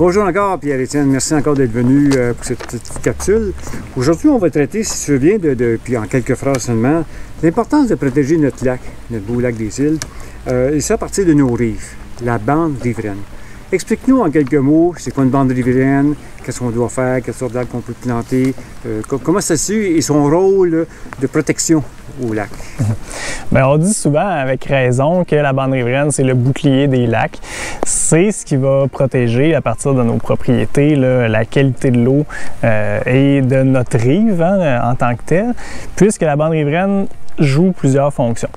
Bonjour encore, Pierre-Étienne. Merci encore d'être venu pour cette petite capsule. Aujourd'hui, on va traiter, si tu veux bien, puis en quelques phrases seulement, l'importance de protéger notre lac, notre beau lac des Îles, et ça à partir de nos rives, la bande riveraine. Explique-nous en quelques mots, c'est quoi une bande riveraine, qu'est-ce qu'on doit faire, quelle sorte d'arbres qu'on peut planter, comment ça se fait et son rôle de protection au lac. Bien, on dit souvent avec raison que la bande riveraine, c'est le bouclier des lacs. C'est ce qui va protéger à partir de nos propriétés là, la qualité de l'eau et de notre rive en tant que telle, puisque la bande riveraine joue plusieurs fonctions.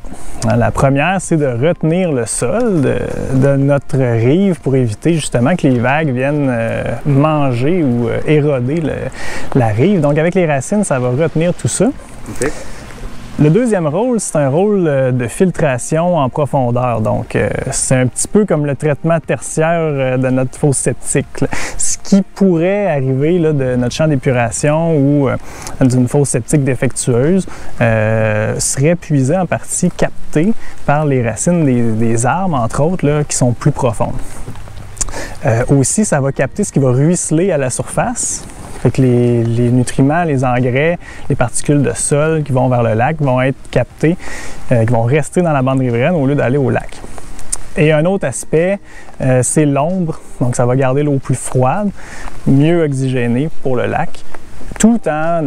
La première, c'est de retenir le sol de notre rive pour éviter justement que les vagues viennent manger ou éroder la rive. Donc avec les racines, ça va retenir tout ça. Okay. Le deuxième rôle, c'est un rôle de filtration en profondeur. Donc, c'est un petit peu comme le traitement tertiaire de notre fosse septique. Là. Ce qui pourrait arriver là, de notre champ d'épuration ou d'une fosse septique défectueuse serait puisé en partie capté par les racines des arbres, entre autres, là, qui sont plus profondes. Aussi, ça va capter ce qui va ruisseler à la surface. Fait que les nutriments, les engrais, les particules de sol qui vont vers le lac vont être captés, qui vont rester dans la bande riveraine au lieu d'aller au lac. Et un autre aspect, c'est l'ombre. Donc ça va garder l'eau plus froide, mieux oxygénée pour le lac, tout en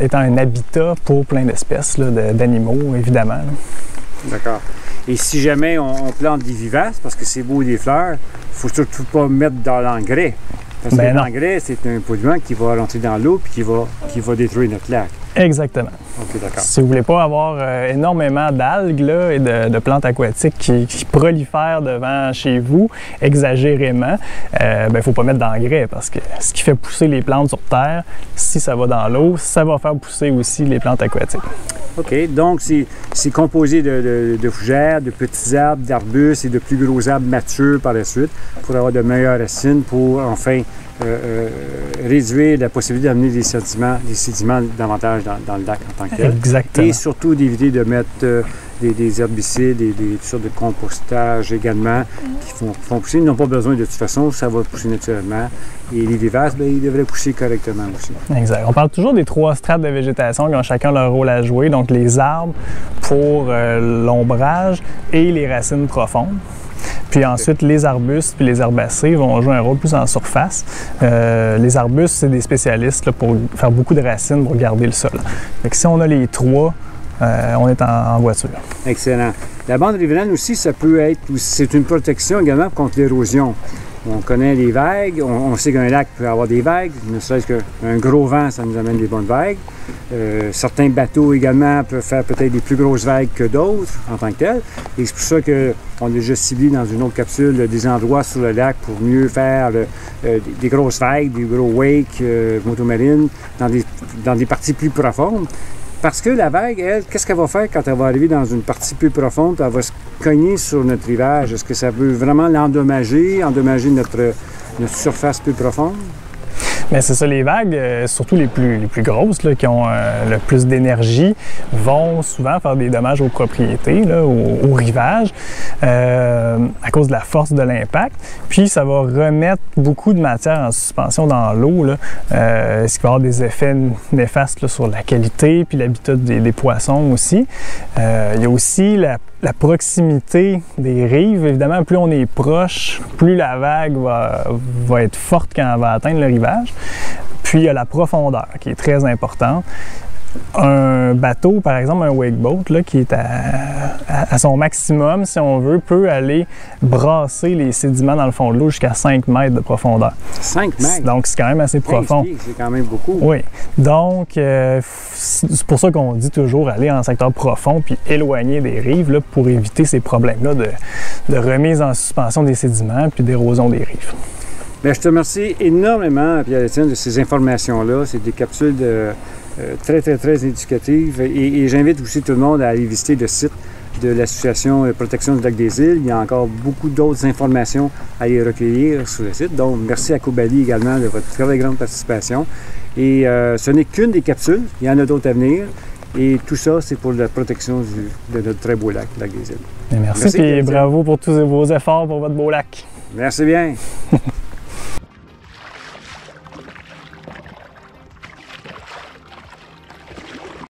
étant un habitat pour plein d'espèces d'animaux, évidemment. D'accord. Et si jamais on plante des vivaces, parce que c'est beau des fleurs, il ne faut surtout pas mettre dans l'engrais. Parce que l'engrais, c'est un polluant qui va rentrer dans l'eau et qui va détruire notre lac. Exactement. OK, d'accord. Si vous ne voulez pas avoir énormément d'algues et de plantes aquatiques qui prolifèrent devant chez vous exagérément, il ne faut pas mettre d'engrais parce que ce qui fait pousser les plantes sur terre, si ça va dans l'eau, ça va faire pousser aussi les plantes aquatiques. OK, donc c'est composé de fougères, de petits arbres, d'arbustes et de plus gros arbres matures par la suite pour avoir de meilleures racines pour enfin réduire la possibilité d'amener des sédiments davantage dans le lac en tant que tel. Exactement. Et surtout d'éviter de mettre des herbicides et des sortes de compostage également qui font pousser. Ils n'ont pas besoin de toute façon, ça va pousser naturellement. Et les vivaces, bien, ils devraient pousser correctement aussi. Exact. On parle toujours des 3 strates de végétation qui ont chacun leur rôle à jouer. Donc les arbres pour l'ombrage et les racines profondes. Puis ensuite, les arbustes puis les herbacées vont jouer un rôle plus en surface. Les arbustes, c'est des spécialistes là, pour faire beaucoup de racines pour garder le sol. Donc si on a les 3, on est en voiture. Excellent. La bande riveraine aussi, ça peut être, c'est une protection également contre l'érosion. On connaît les vagues, on sait qu'un lac peut avoir des vagues, ne serait-ce qu'un gros vent, ça nous amène des bonnes vagues. Certains bateaux également peuvent faire peut-être des plus grosses vagues que d'autres en tant que telles. Et c'est pour ça qu'on a déjà ciblé dans une autre capsule des endroits sur le lac pour mieux faire des grosses vagues, des gros wakes, motomarines, dans des parties plus profondes. Parce que la vague, elle, qu'est-ce qu'elle va faire quand elle va arriver dans une partie plus profonde? Elle va se cogner sur notre rivage. Est-ce que ça veut vraiment endommager notre surface plus profonde? Bien, c'est ça, les vagues, surtout les plus grosses, là, qui ont le plus d'énergie, vont souvent faire des dommages aux propriétés, là, au rivage, à cause de la force de l'impact. Puis, ça va remettre beaucoup de matière en suspension dans l'eau, ce qui va avoir des effets néfastes là, sur la qualité puis l'habitat des poissons aussi. Il y a aussi la proximité des rives. Évidemment, plus on est proche, plus la vague va être forte quand elle va atteindre le rivage. Puis, il y a la profondeur qui est très importante. Un bateau, par exemple, un wakeboat, là, qui est à son maximum, si on veut, peut aller brasser les sédiments dans le fond de l'eau jusqu'à 5 mètres de profondeur. 5 mètres? Donc, c'est quand même assez profond. C'est quand même beaucoup. Oui. Donc, c'est pour ça qu'on dit toujours aller en secteur profond puis éloigner des rives là, pour éviter ces problèmes-là de remise en suspension des sédiments puis d'érosion des rives. Bien, je te remercie énormément, Pierre-Étienne, de ces informations-là. C'est des capsules très, très, très éducatives. Et j'invite aussi tout le monde à aller visiter le site de l'Association de protection du lac des Îles. Il y a encore beaucoup d'autres informations à y recueillir sur le site. Donc, merci à Cobali également de votre très grande participation. Et ce n'est qu'une des capsules. Il y en a d'autres à venir. Et tout ça, c'est pour la protection de notre très beau lac, le lac des Îles. Merci et bravo pour tous vos efforts pour votre beau lac. Merci bien.